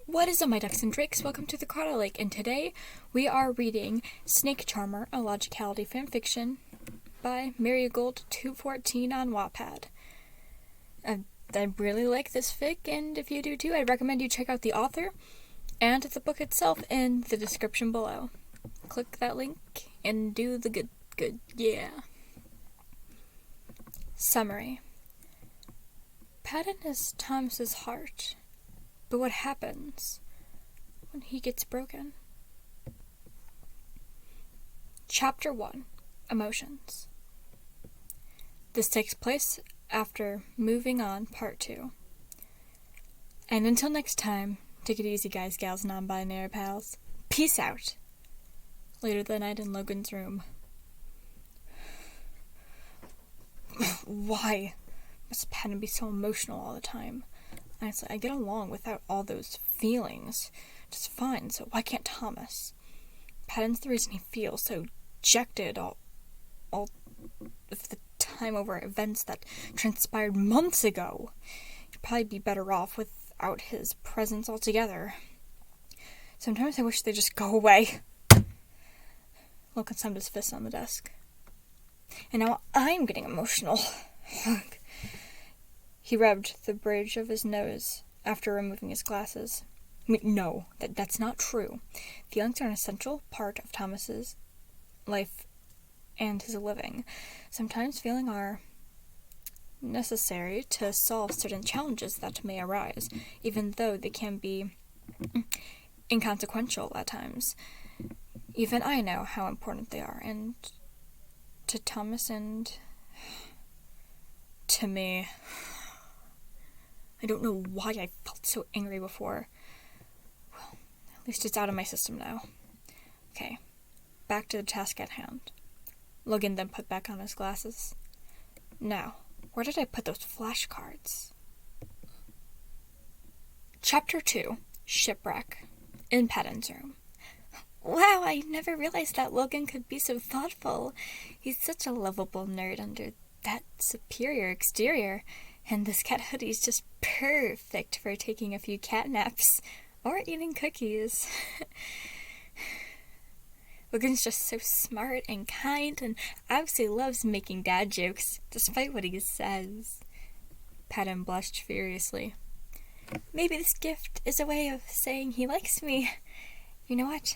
What is up, my ducks and drakes? Welcome to the Crawdad, and today we are reading Snake Charmer, a Logicality fanfiction by Marigold214 on Wattpad. I really like this fic, and if you do too, I recommend you check out the author and the book itself in the description below. Click that link and do the good, yeah. Summary. Patton is Thomas's heart. But what happens when he gets broken? Chapter 1. Emotions. This takes place after Moving On Part 2. And until next time, take it easy, guys, gals, non-binary pals. Peace out. Later that night in Logan's room. Why must Patton be so emotional all the time? Honestly, I get along without all those feelings just fine, so why can't Thomas? Patton's the reason he feels so dejected all of the time over events that transpired months ago. He'd probably be better off without his presence altogether. Sometimes I wish they'd just go away. Logan slammed his fist on the desk. And now I'm getting emotional. He rubbed the bridge of his nose after removing his glasses. No, that's not true. Feelings are an essential part of Thomas's life and his living. Sometimes feelings are necessary to solve certain challenges that may arise, even though they can be inconsequential at times. Even I know how important they are, and to Thomas and to me. I don't know why I felt so angry before. Well, at least it's out of my system now. Okay, back to the task at hand. Logan then put back on his glasses. Now, where did I put those flashcards? Chapter 2, Shipwreck, in Patton's room. Wow, I never realized that Logan could be so thoughtful. He's such a lovable nerd under that superior exterior. And this cat hoodie's just perfect for taking a few cat naps or eating cookies. Logan's just so smart and kind and absolutely loves making dad jokes, despite what he says. Patton blushed furiously. Maybe this gift is a way of saying he likes me. You know what?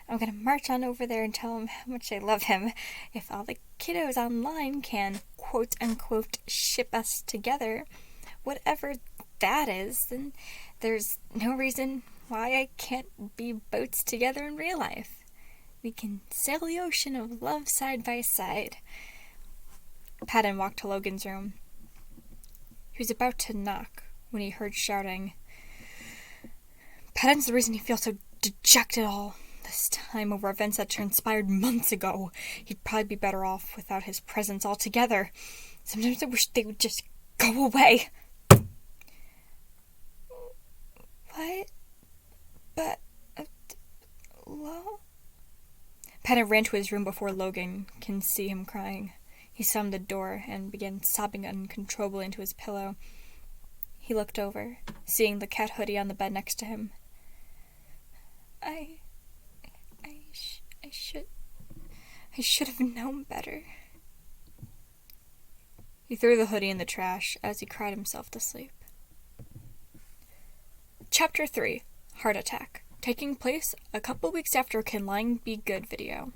I'm gonna march on over there and tell him how much I love him. If all the kiddos online can, quote-unquote, ship us together, whatever that is, then there's no reason why I can't be boats together in real life. We can sail the ocean of love side by side. Patton walked to Logan's room. He was about to knock when he heard shouting. Patton's the reason he feels so dejected all this time over events that transpired months ago. He'd probably be better off without his presence altogether. Sometimes I wish they would just go away. What? But, hello? Patton ran to his room before Logan can see him crying. He slammed the door and began sobbing uncontrollably into his pillow. He looked over, seeing the cat hoodie on the bed next to him. I should have known better. He threw the hoodie in the trash as he cried himself to sleep. Chapter 3, Heart Attack, taking place a couple weeks after Can Lying Be Good video.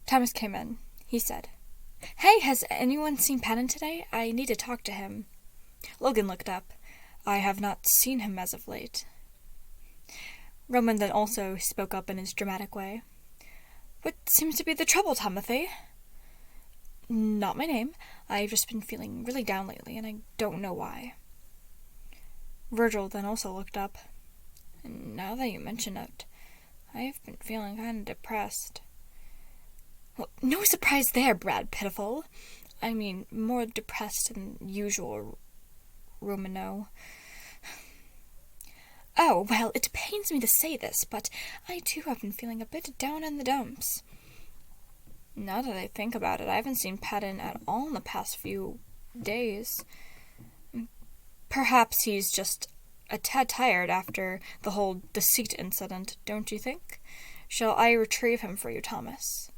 Thomas came in. He said, Hey, has anyone seen Patton today? I need to talk to him. Logan looked up. I have not seen him as of late. Roman then also spoke up in his dramatic way. What seems to be the trouble, Timothy? Not my name. I've just been feeling really down lately, and I don't know why. Virgil then also looked up. And now that you mention it, I've been feeling kind of depressed. Well, no surprise there, Brad Pitiful. I mean, more depressed than usual, Romano. Oh, well, it pains me to say this, but I too have been feeling a bit down in the dumps. Now that I think about it, I haven't seen Patton at all in the past few days. Perhaps he's just a tad tired after the whole deceit incident, don't you think? Shall I retrieve him for you, Thomas?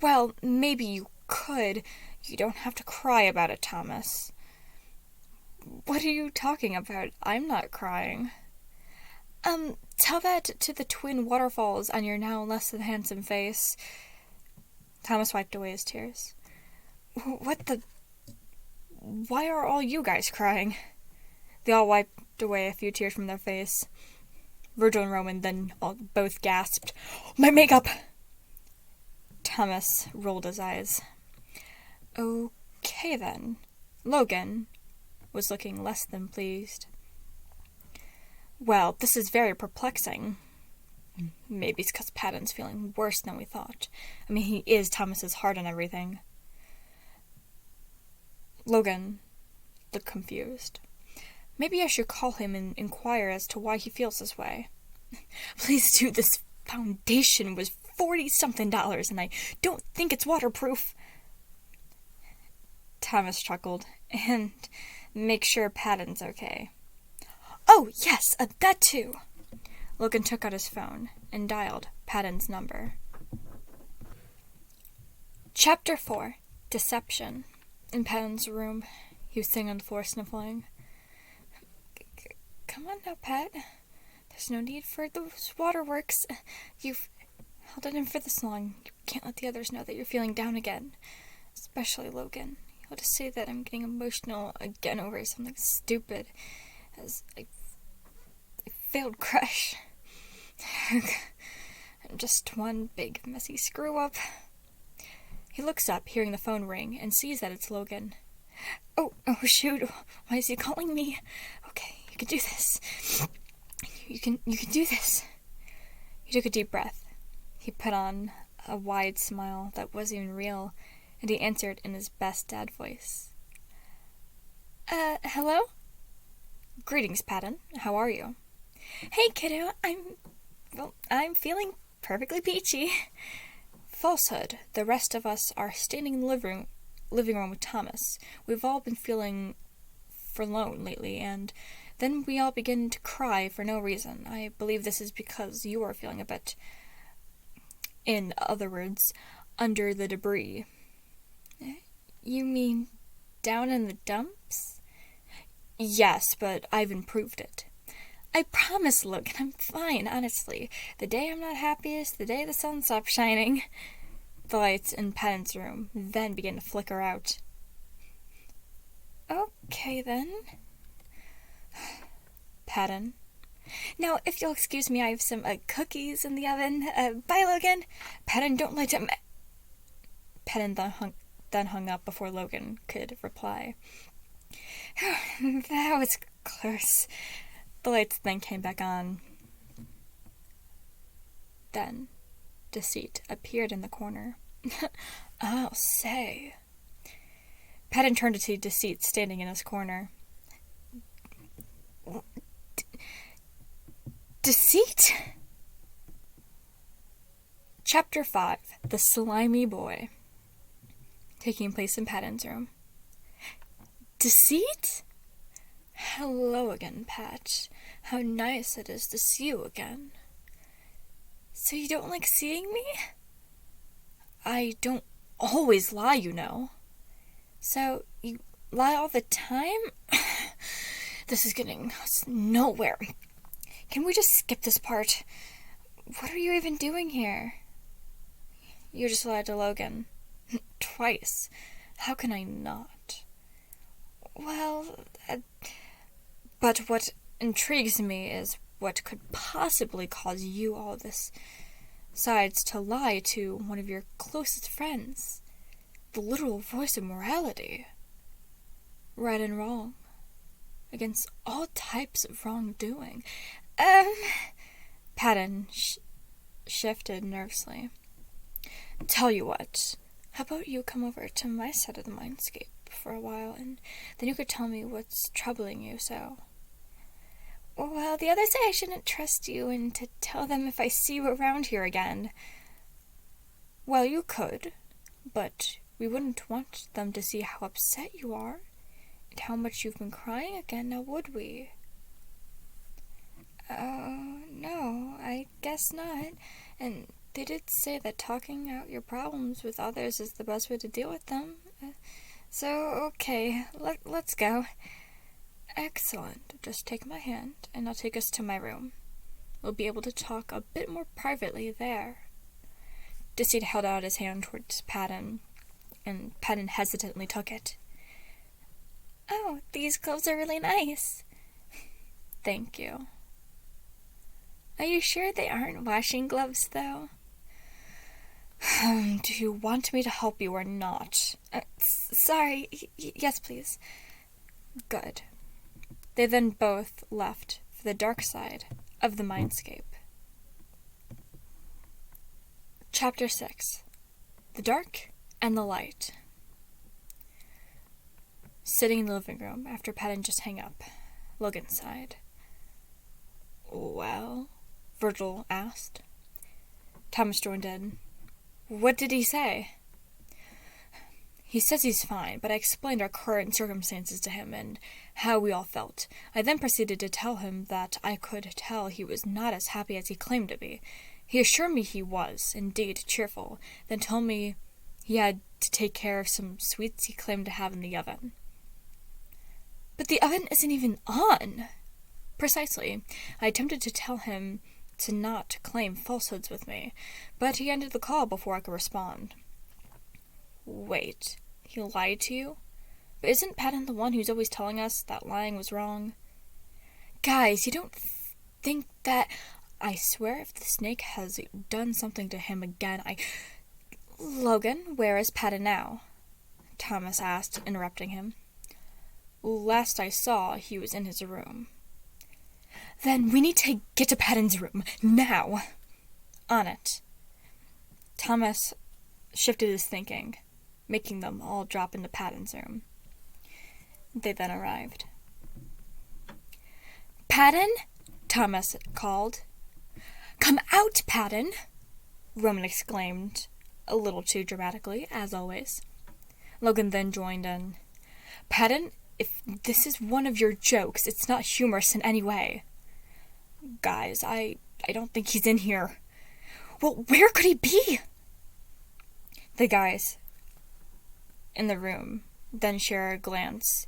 Well, maybe you could. You don't have to cry about it, Thomas. What are you talking about? I'm not crying. Tell that to the twin waterfalls on your now less than handsome face. Thomas wiped away his tears. What the... Why are all you guys crying? They all wiped away a few tears from their face. Virgil and Roman then both gasped, My makeup! Thomas rolled his eyes. Okay then. Logan was looking less than pleased. Well, this is very perplexing. Maybe it's because Patton's feeling worse than we thought. I mean, he is Thomas's heart and everything. Logan looked confused. Maybe I should call him and inquire as to why he feels this way. Please do. This foundation was $40-something, and I don't think it's waterproof. Thomas chuckled. And make sure Patton's okay. Oh, yes, that too. Logan took out his phone and dialed Patton's number. Chapter 4. Deception. In Patton's room, he was sitting on the floor sniffling. Come on now, Pat. There's no need for those waterworks. You've held it in for this long. You can't let the others know that you're feeling down again. Especially Logan. He'll just say that I'm getting emotional again over something stupid. As a failed crush. I'm just one big messy screw-up. He looks up, hearing the phone ring, and sees that it's Logan. Oh, shoot. Why is he calling me? Okay, you can do this. You can do this. He took a deep breath. He put on a wide smile that wasn't even real, and he answered in his best dad voice. Hello? Greetings, Patton. How are you? Hey, kiddo. I'm feeling perfectly peachy. Falsehood. The rest of us are standing in the living room with Thomas. We've all been feeling forlorn lately, and then we all begin to cry for no reason. I believe this is because you are feeling a bit, in other words, under the debris. You mean down in the dumps? Yes, but I've improved it. I promise, Logan, I'm fine, honestly. The day I'm not happiest, the day the sun stops shining. The lights in Patton's room then began to flicker out. Okay, then. Patton. Now, if you'll excuse me, I have some cookies in the oven. Bye, Logan. Patton, don't let him... Patton then hung up before Logan could reply. That was close. The lights then came back on. Then, Deceit appeared in the corner. I'll say. Patton turned to see Deceit standing in his corner. Deceit? Chapter 5. The Slimy Boy. Taking place in Patton's room. Deceit? Hello again, Pat. How nice it is to see you again. So you don't like seeing me? I don't always lie, you know. So you lie all the time? This is getting us nowhere. Can we just skip this part? What are you even doing here? You just lied to Logan. Twice. How can I not? Well, but what intrigues me is what could possibly cause you all this besides to lie to one of your closest friends, the literal voice of morality. Right and wrong. Against all types of wrongdoing. Patton shifted nervously. Tell you what, how about you come over to my side of the mindscape for a while, and then you could tell me what's troubling you so. Well, the others say I shouldn't trust you and to tell them if I see you around here again. Well, you could, but we wouldn't want them to see how upset you are. how much you've been crying again, now would we? Oh, no, I guess not. And they did say that talking out your problems with others is the best way to deal with them. So, okay, let's go. Excellent. Just take my hand, and I'll take us to my room. We'll be able to talk a bit more privately there. Deceit held out his hand towards Patton, and Patton hesitantly took it. Oh, these gloves are really nice. Thank you. Are you sure they aren't washing gloves, though? Do you want me to help you or not? Sorry. Yes, please. Good. They then both left for the dark side of the mindscape. Chapter 6. The Dark and the Light. Sitting in the living room after Patton just hung up, Logan sighed. Well? Virgil asked. Thomas joined in. What did he say? He says he's fine, but I explained our current circumstances to him and how we all felt. I then proceeded to tell him that I could tell he was not as happy as he claimed to be. He assured me he was, indeed, cheerful, then told me he had to take care of some sweets he claimed to have in the oven. But the oven isn't even on! Precisely. I attempted to tell him to not claim falsehoods with me, but he ended the call before I could respond. Wait, he lied to you? But isn't Patton the one who's always telling us that lying was wrong? Guys, you don't think that... I swear if the snake has done something to him again, Logan, where is Patton now? Thomas asked, interrupting him. Last I saw, he was in his room. Then we need to get to Patton's room, now. On it. Thomas shifted his thinking, making them all drop into Patton's room. They then arrived. Patton? Thomas called. Come out, Patton! Roman exclaimed, a little too dramatically, as always. Logan then joined in. Patton, if this is one of your jokes, it's not humorous in any way. Guys, I don't think he's in here. Well, where could he be? The guys in the room then share a glance,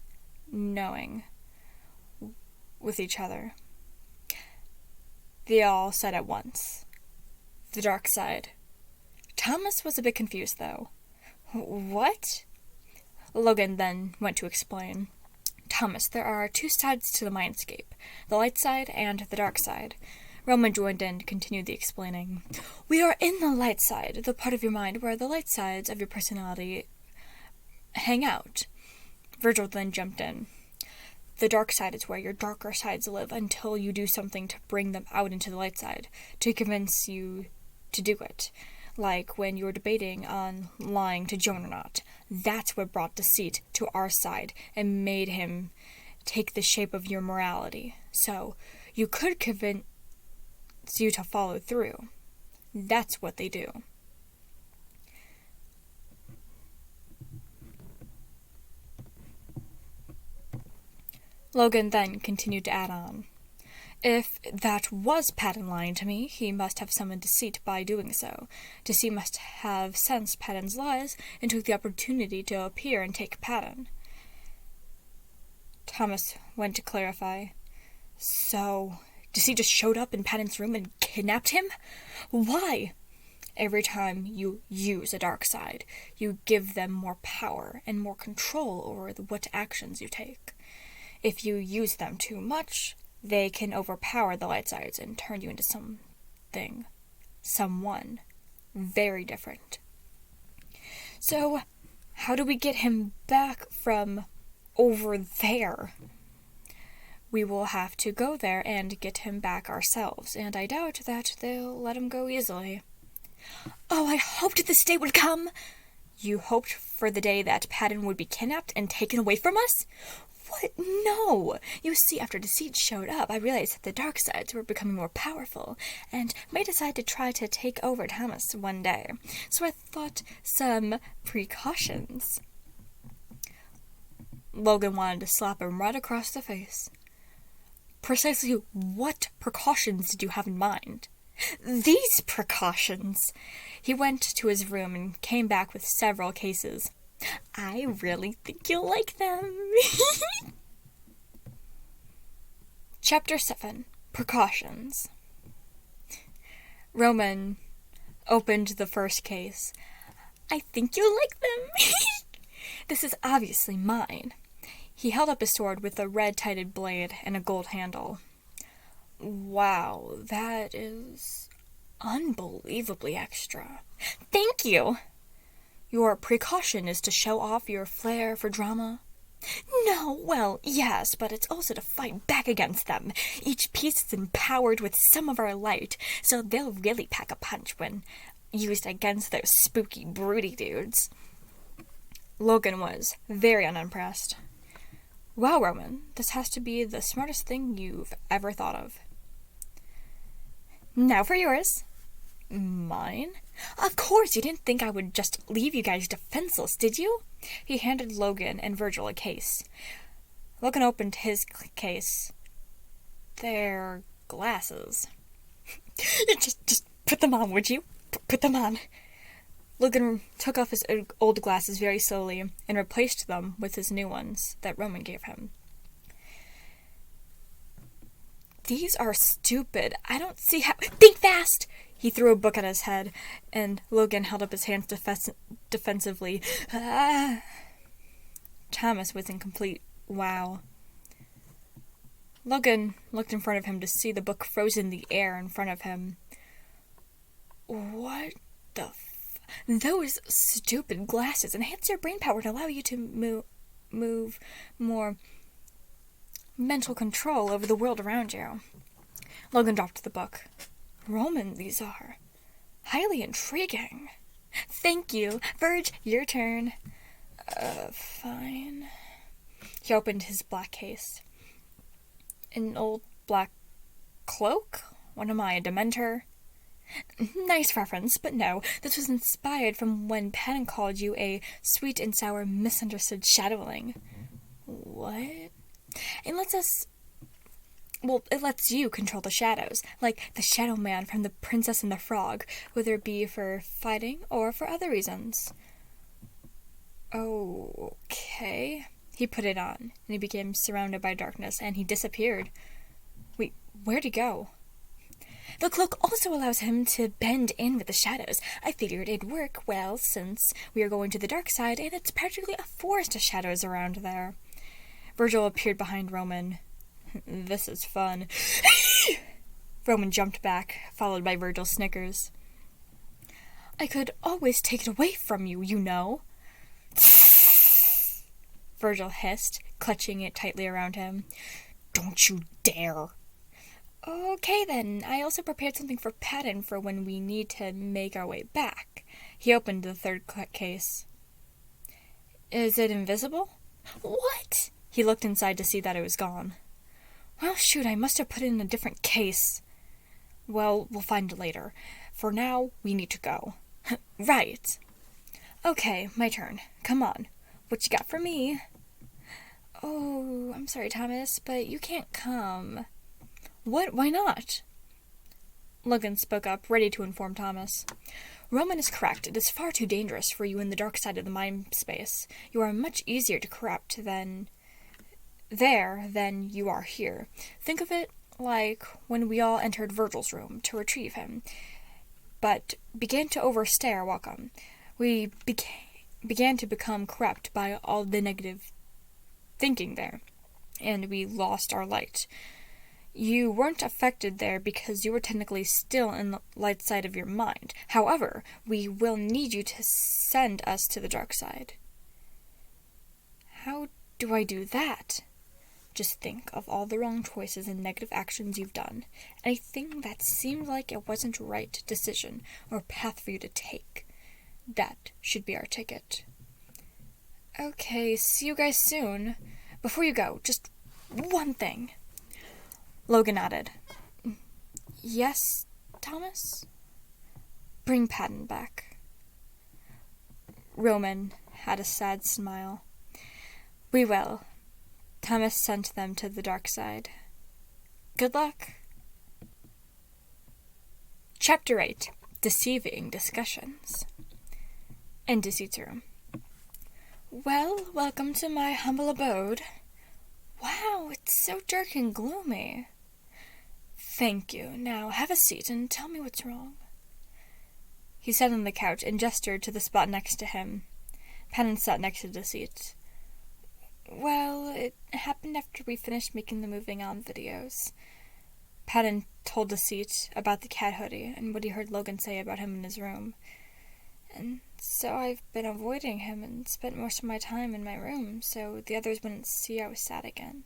knowing, with each other. They all said at once, the dark side. Thomas was a bit confused, though. What? Logan then went to explain. Thomas, there are two sides to the mindscape, the light side and the dark side. Roman joined in to continue the explaining. We are in the light side, the part of your mind where the light sides of your personality hang out. Virgil then jumped in. The dark side is where your darker sides live until you do something to bring them out into the light side, to convince you to do it. Like when you were debating on lying to Joan or not. That's what brought Deceit to our side and made him take the shape of your morality. So, you could convince you to follow through. That's what they do. Logan then continued to add on. If that was Patton lying to me, he must have summoned Deceit by doing so. Deceit must have sensed Patton's lies and took the opportunity to appear and take Patton. Thomas went to clarify. So, Deceit just showed up in Patton's room and kidnapped him? Why? Every time you use a dark side, you give them more power and more control over what actions you take. If you use them too much, they can overpower the light sides and turn you into someone very different. So, how do we get him back from over there? We will have to go there and get him back ourselves, and I doubt that they'll let him go easily. Oh, I hoped this day would come! You hoped for the day that Patton would be kidnapped and taken away from us? What? No! You see, after Deceit showed up, I realized that the dark sides were becoming more powerful, and may decide to try to take over Thomas one day. So I thought some precautions. Logan wanted to slap him right across the face. Precisely what precautions did you have in mind? These precautions! He went to his room and came back with several cases. I really think you'll like them. Chapter 7. Precautions. Roman opened the first case. I think you'll like them. This is obviously mine. He held up his sword with a red-tided blade and a gold handle. Wow, that is unbelievably extra. Thank you! Your precaution is to show off your flair for drama? No, well, yes, but it's also to fight back against them. Each piece is empowered with some of our light, so they'll really pack a punch when used against those spooky, broody dudes. Logan was very unimpressed. Wow, Roman, this has to be the smartest thing you've ever thought of. Now for yours. Mine? Of course, you didn't think I would just leave you guys defenseless, did you? He handed Logan and Virgil a case. Logan opened his case. They're glasses. just put them on, would you? Put them on. Logan took off his old glasses very slowly and replaced them with his new ones that Roman gave him. These are stupid. I don't see how... Think fast! He threw a book at his head, and Logan held up his hands defensively. Thomas was in complete wow. Logan looked in front of him to see the book frozen in the air in front of him. What the Those stupid glasses enhance your brain power to allow you to move more mental control over the world around you. Logan dropped the book. Roman, these are highly intriguing. Thank you. Verge, your turn. Fine. He opened his black case. An old black cloak? What am I, a Dementor? Nice reference, but no. This was inspired from when Patton called you a sweet and sour misunderstood shadowling. What? It lets you control the shadows, like the Shadow Man from The Princess and the Frog, whether it be for fighting or for other reasons. Okay. He put it on, and he became surrounded by darkness, and he disappeared. Wait, where'd he go? The cloak also allows him to bend in with the shadows. I figured it'd work well since we are going to the dark side, and it's practically a forest of shadows around there. Virgil appeared behind Roman. This is fun. Roman jumped back, followed by Virgil's snickers. I could always take it away from you, you know. Virgil hissed, clutching it tightly around him. Don't you dare. Okay then, I also prepared something for Patton for when we need to make our way back. He opened the third case. Is it invisible? What? He looked inside to see that it was gone. Well, shoot, I must have put it in a different case. Well, we'll find it later. For now, we need to go. Right. Okay, my turn. Come on. What you got for me? Oh, I'm sorry, Thomas, but you can't come. What? Why not? Logan spoke up, ready to inform Thomas. Roman is correct. It is far too dangerous for you in the dark side of the mind space. You are much easier to corrupt than you are here. Think of it like when we all entered Virgil's room to retrieve him, but began to overstay our welcome. We began to become corrupt by all the negative thinking there, and we lost our light. You weren't affected there because you were technically still in the light side of your mind. However, we will need you to send us to the dark side. How do I do that? Just think of all the wrong choices and negative actions you've done. Anything that seemed like it wasn't the right decision or path for you to take. That should be our ticket. Okay, see you guys soon. Before you go, just one thing. Logan nodded. Yes, Thomas? Bring Patton back. Roman had a sad smile. We will. Thomas sent them to the dark side. Good luck. Chapter 8. Deceiving Discussions. In Deceit's room. Well, welcome to my humble abode. Wow, it's so dark and gloomy. Thank you. Now have a seat and tell me what's wrong. He sat on the couch and gestured to the spot next to him. Patton sat next to Deceit. Well, it happened after we finished making the moving on videos. Patton told Deceit about the cat hoodie and what he heard Logan say about him in his room. And so I've been avoiding him and spent most of my time in my room so the others wouldn't see I was sad again.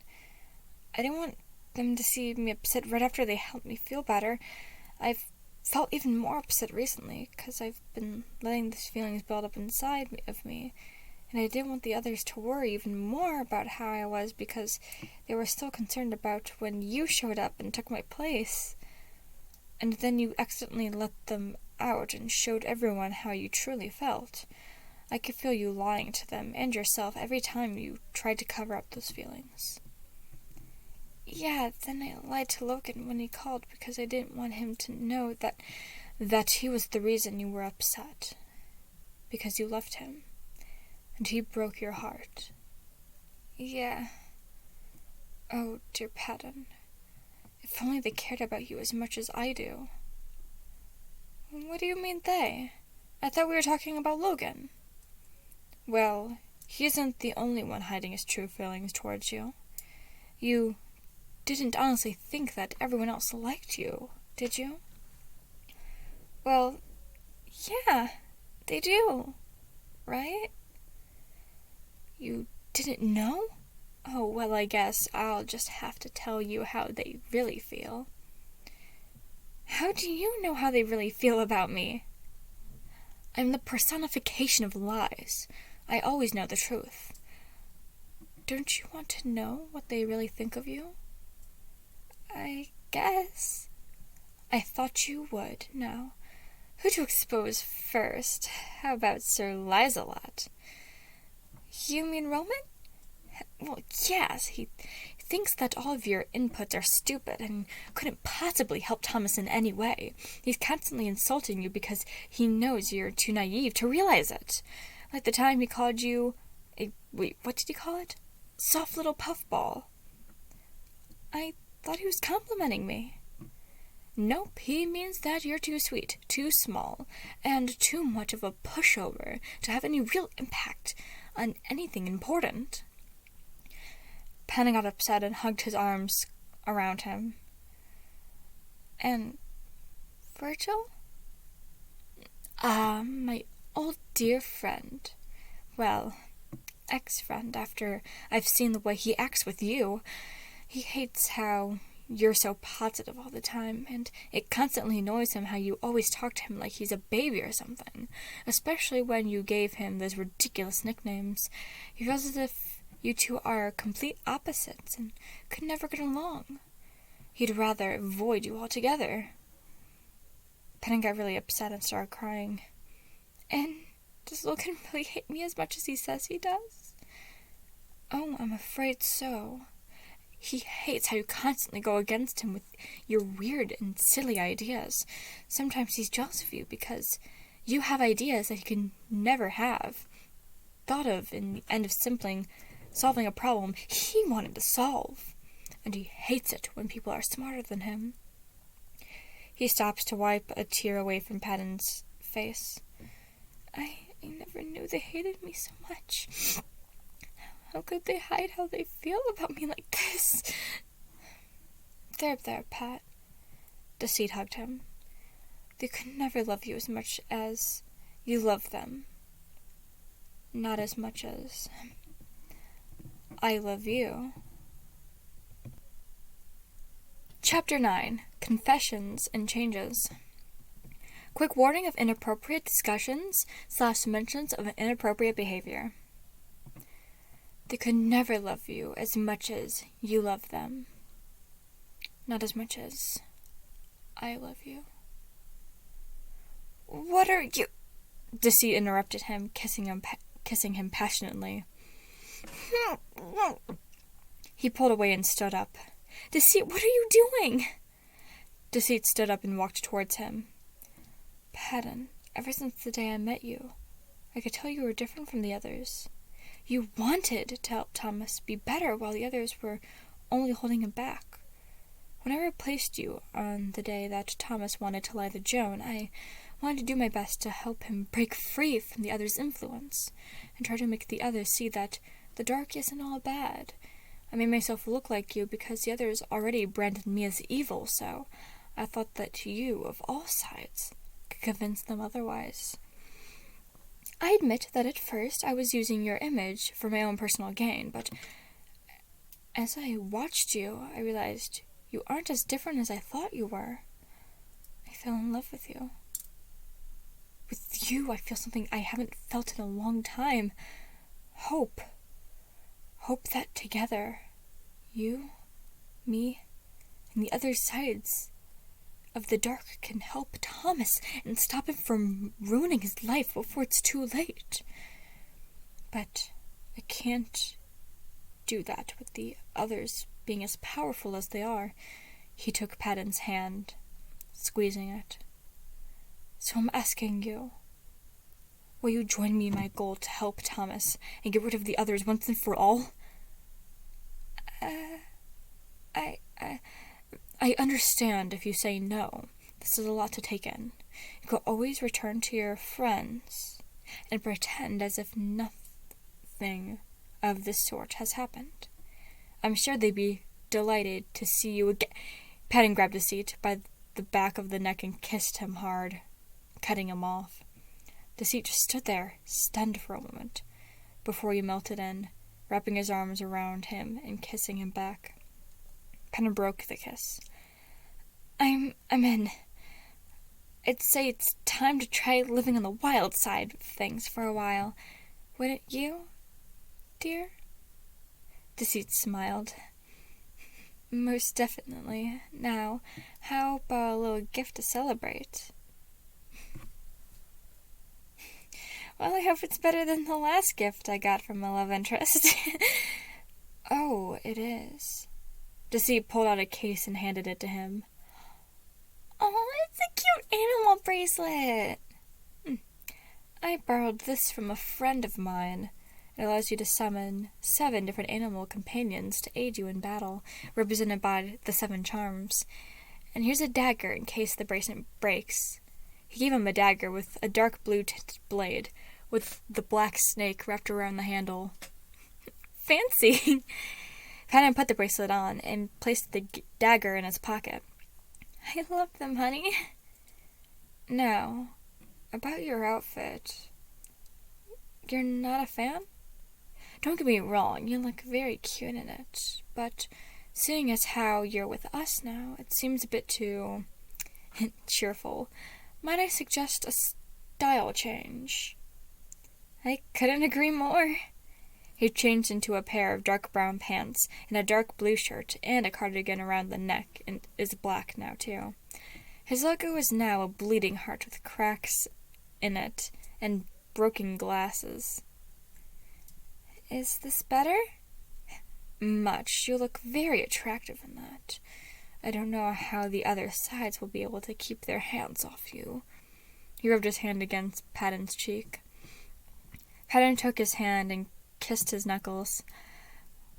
I didn't want them to see me upset right after they helped me feel better. I've felt even more upset recently because I've been letting these feelings build up inside of me. And I didn't want the others to worry even more about how I was because they were still concerned about when you showed up and took my place. And then you accidentally let them out and showed everyone how you truly felt. I could feel you lying to them and yourself every time you tried to cover up those feelings. Yeah, then I lied to Logan when he called because I didn't want him to know that he was the reason you were upset. Because you loved him. And he broke your heart. Yeah. Oh, dear Patton. If only they cared about you as much as I do. What do you mean they? I thought we were talking about Logan. Well, he isn't the only one hiding his true feelings towards you. You didn't honestly think that everyone else liked you, did you? Well, yeah, they do, right? You didn't know? Oh, well, I guess I'll just have to tell you how they really feel. How do you know how they really feel about me? I'm the personification of lies. I always know the truth. Don't you want to know what they really think of you? I guess. I thought you would. Now, who to expose first? How about Sir Lizelot? You mean Roman? Well, yes, he thinks that all of your inputs are stupid and couldn't possibly help Thomas in any way. He's constantly insulting you because he knows you're too naive to realize it. Like the time he called you what did he call it? Soft little puffball. I thought he was complimenting me. Nope, he means that you're too sweet, too small, and too much of a pushover to have any real impact on anything important. Patton got upset and hugged his arms around him. And Virgil? Ah, my old dear friend. Well, ex-friend, after I've seen the way he acts with you. He hates how you're so positive all the time, and it constantly annoys him how you always talk to him like he's a baby or something, especially when you gave him those ridiculous nicknames. He feels as if you two are complete opposites and could never get along. He'd rather avoid you altogether. Patton got really upset and started crying. And does Logan really hate me as much as he says he does? Oh, I'm afraid so. He hates how you constantly go against him with your weird and silly ideas. Sometimes he's jealous of you because you have ideas that he can never have thought of in the end of solving a problem he wanted to solve. And he hates it when people are smarter than him. He stops to wipe a tear away from Patton's face. I never knew they hated me so much. How could they hide how they feel about me like this? There, Pat. Deceit hugged him. They could never love you as much as you love them. Not as much as I love you. Chapter 9. Confessions and Changes. Quick warning of inappropriate discussions / mentions of inappropriate behavior. They could never love you as much as you love them. Not as much as I love you. What are you? Deceit interrupted him, kissing him passionately. He pulled away and stood up. Deceit, what are you doing? Deceit stood up and walked towards him. Patton, ever since the day I met you, I could tell you were different from the others. You wanted to help Thomas be better while the others were only holding him back. When I replaced you on the day that Thomas wanted to lie to Joan, I wanted to do my best to help him break free from the others' influence and try to make the others see that the dark isn't all bad. I made myself look like you because the others already branded me as evil, so I thought that you, of all sides, could convince them otherwise. I admit that at first I was using your image for my own personal gain, but as I watched you, I realized you aren't as different as I thought you were. I fell in love with you. With you, I feel something I haven't felt in a long time. Hope. Hope that together, you, me, and the other sides of the dark can help Thomas and stop him from ruining his life before it's too late. But I can't do that with the others being as powerful as they are. He took Patton's hand, squeezing it. So I'm asking you, will you join me in my goal to help Thomas and get rid of the others once and for all? I understand if you say no. This is a lot to take in. You could always return to your friends and pretend as if nothing of this sort has happened. I'm sure they'd be delighted to see you again. Patton grabbed Deceit by the back of the neck and kissed him hard, cutting him off. Deceit just stood there, stunned for a moment, before he melted in, wrapping his arms around him and kissing him back. Patton broke the kiss. I'm in. I'd say it's time to try living on the wild side of things for a while. Wouldn't you, dear? Deceit smiled. Most definitely. Now, how about a little gift to celebrate? Well, I hope it's better than the last gift I got from my love interest. Oh, it is. Deceit pulled out a case and handed it to him. Oh, it's a cute animal bracelet. I borrowed this from a friend of mine. It allows you to summon 7 different animal companions to aid you in battle, represented by the 7 charms. And here's a dagger in case the bracelet breaks. He gave him a dagger with a dark blue tinted blade, with the black snake wrapped around the handle. Fancy! Patton put the bracelet on and placed the dagger in his pocket. I love them, honey. Now, about your outfit. You're not a fan? Don't get me wrong, you look very cute in it, but seeing as how you're with us now, it seems a bit too cheerful. Might I suggest a style change? I couldn't agree more. He changed into a pair of dark brown pants and a dark blue shirt and a cardigan around the neck, and is black now too. His logo is now a bleeding heart with cracks in it and broken glasses. Is this better? Much. You look very attractive in that. I don't know how the other sides will be able to keep their hands off you. He rubbed his hand against Patton's cheek. Patton took his hand and kissed his knuckles.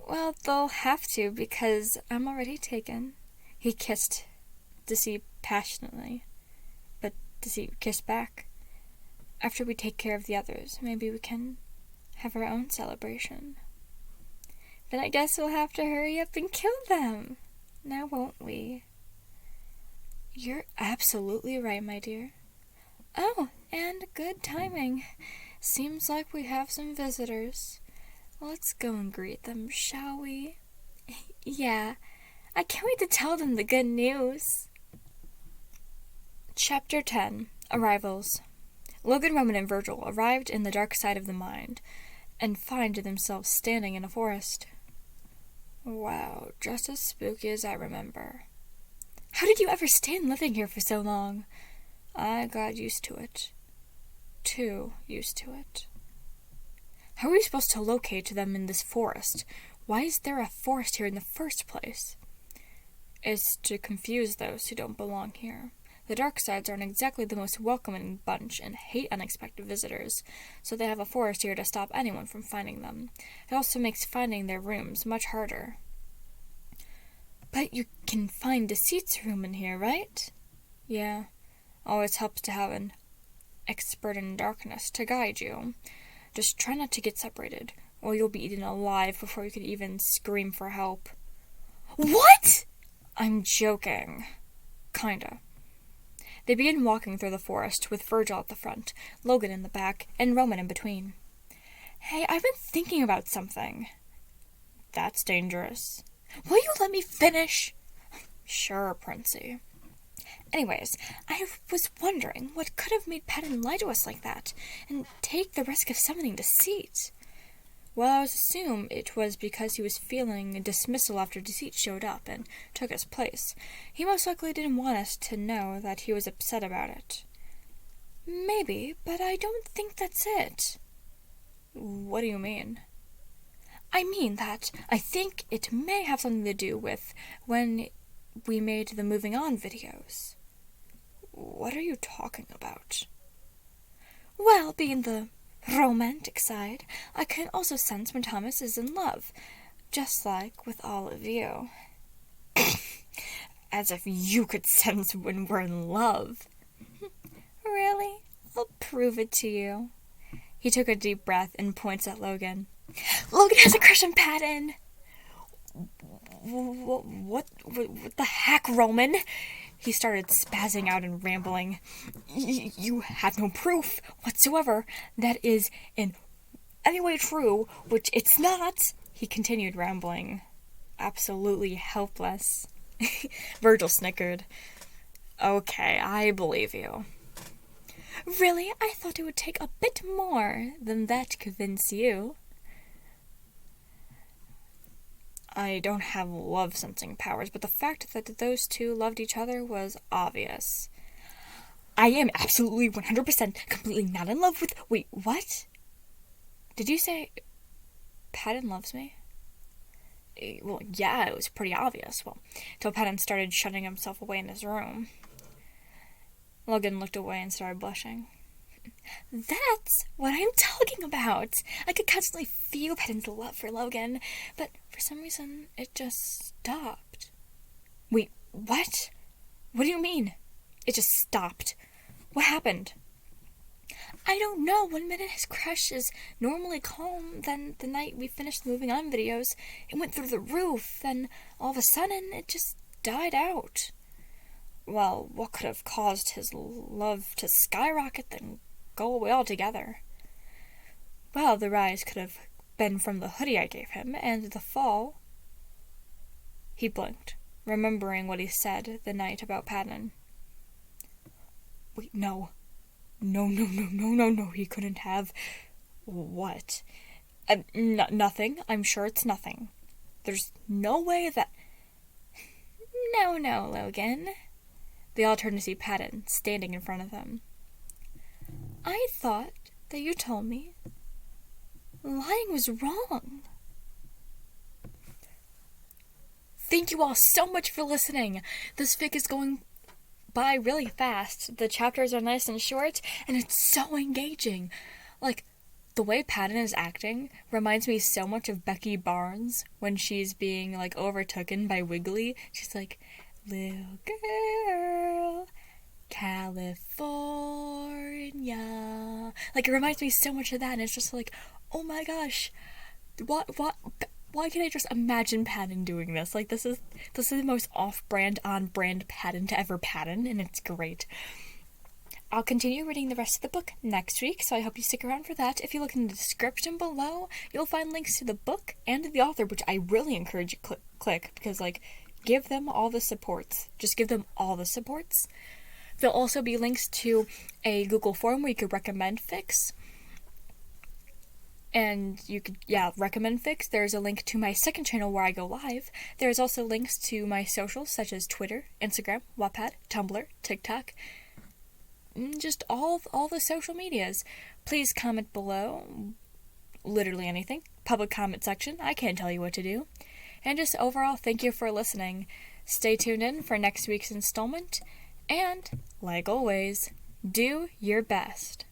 Well, they'll have to, because I'm already taken. He kissed Deceit passionately, but Deceit kissed back. After we take care of the others, maybe we can have our own celebration. Then I guess we'll have to hurry up and kill them. Now won't we? You're absolutely right, my dear. Oh, and good timing. Seems like we have some visitors. Let's go and greet them, shall we? Yeah, I can't wait to tell them the good news. Chapter 10. Arrivals. Logan, Roman, and Virgil arrived in the dark side of the mind and find themselves standing in a forest. Wow, just as spooky as I remember. How did you ever stand living here for so long? I got used to it. Too used to it. How are we supposed to locate them in this forest? Why is there a forest here in the first place? It's to confuse those who don't belong here. The dark sides aren't exactly the most welcoming bunch and hate unexpected visitors, so they have a forest here to stop anyone from finding them. It also makes finding their rooms much harder. But you can find Deceit's room in here, right? Yeah. Always helps to have an expert in darkness to guide you. Just try not to get separated, or you'll be eaten alive before you can even scream for help. What? I'm joking. Kinda. They begin walking through the forest, with Virgil at the front, Logan in the back, and Roman in between. Hey, I've been thinking about something. That's dangerous. Will you let me finish? Sure, Princey. Anyways, I was wondering what could have made Patton lie to us like that, and take the risk of summoning Deceit. Well, I would assume it was because he was feeling a dismissal after Deceit showed up and took his place. He most likely didn't want us to know that he was upset about it. Maybe, but I don't think that's it. What do you mean? I mean that I think it may have something to do with when we made the moving on videos. What are you talking about? Well, being the romantic side, I can also sense when Thomas is in love, just like with all of you. As if you could sense when we're in love. Really? I'll prove it to you. He took a deep breath and points at Logan. Logan has a crush on Patton! What the heck, Roman? He started spazzing out and rambling. You have no proof whatsoever that is in any way true, which it's not. He continued rambling, absolutely helpless. Virgil snickered. Okay, I believe you. Really? I thought it would take a bit more than that to convince you. I don't have love-sensing powers, but the fact that those two loved each other was obvious. I am absolutely 100% completely not in love with... Wait, what? Did you say Patton loves me? Well, yeah, it was pretty obvious. Well, till Patton started shutting himself away in his room. Logan looked away and started blushing. That's what I'm talking about. I could constantly feel Patton's love for Logan, but for some reason it just stopped. Wait, what? What do you mean? It just stopped. What happened? I don't know. 1 minute his crush is normally calm, then the night we finished the moving on videos, it went through the roof, then all of a sudden it just died out. Well, what could have caused his love to skyrocket then go away altogether? Well, the rise could have been from the hoodie I gave him, and the fall... He blinked, remembering what he said the night about Patton. Wait, no. No, he couldn't have... What? Nothing. I'm sure it's nothing. There's no way that... No, Logan. They all turned to see Patton, standing in front of them. I thought that you told me lying was wrong. Thank you all so much for listening. This fic is going by really fast. The chapters are nice and short, and it's so engaging. Like, the way Patton is acting reminds me so much of Becky Barnes when she's being, like, overtaken by Wiggly. She's like, little girl, California. Like, it reminds me so much of that, and it's just like, oh my gosh, why can't I just imagine Patton doing this? Like, this is the most off-brand, on-brand Patton to ever Patton, and it's great. I'll continue reading the rest of the book next week, so I hope you stick around for that. If you look in the description below, you'll find links to the book and the author, which I really encourage you click, because, like, give them all the supports. Just give them all the supports. There'll also be links to a Google form where you could recommend fics. And you could, recommend fics. There's a link to my second channel where I go live. There's also links to my socials, such as Twitter, Instagram, Wattpad, Tumblr, TikTok. Just all the social medias. Please comment below. literally anything. Public comment section, I can't tell you what to do. And just overall, thank you for listening. Stay tuned in for next week's installment, and, like always, do your best.